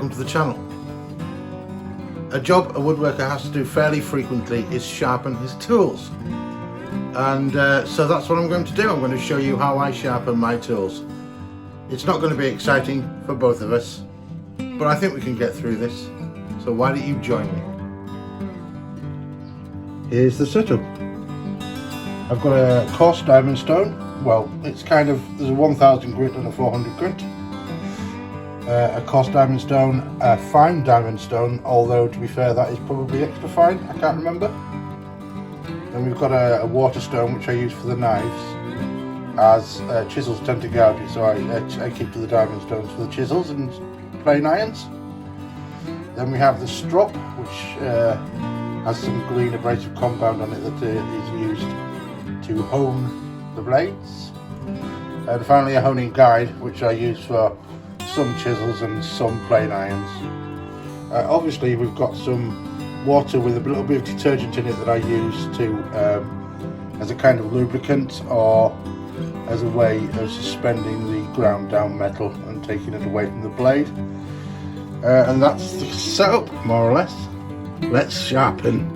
welcome to the channel. A job a woodworker has to do fairly frequently is sharpen his tools, and so that's what I'm going to do. I'm going to show you how I sharpen my tools. It's not going to be exciting for both of us, but I think we can get through this, so why don't you join me? Here's the setup. I've got a coarse diamond stone. Well, it's kind of, there's a 1000 grit and a 400 grit. A coarse diamond stone, a fine diamond stone, although to be fair that is probably extra fine, I can't remember. Then we've got a water stone which I use for the knives, as chisels tend to gouge it, so I keep to the diamond stones for the chisels and plain irons. Then we have the strop, which has some green abrasive compound on it that is used to hone the blades. And finally a honing guide, which I use for some chisels and some plain irons. Obviously we've got some water with a little bit of detergent in it that I use to as a kind of lubricant, or as a way of suspending the ground down metal and taking it away from the blade. And that's the setup, more or less. Let's sharpen.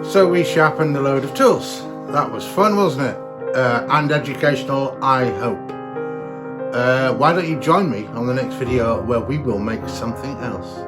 So we sharpened a load of tools. That was fun, wasn't it? And educational, I hope. Why don't you join me on the next video where we will make something else.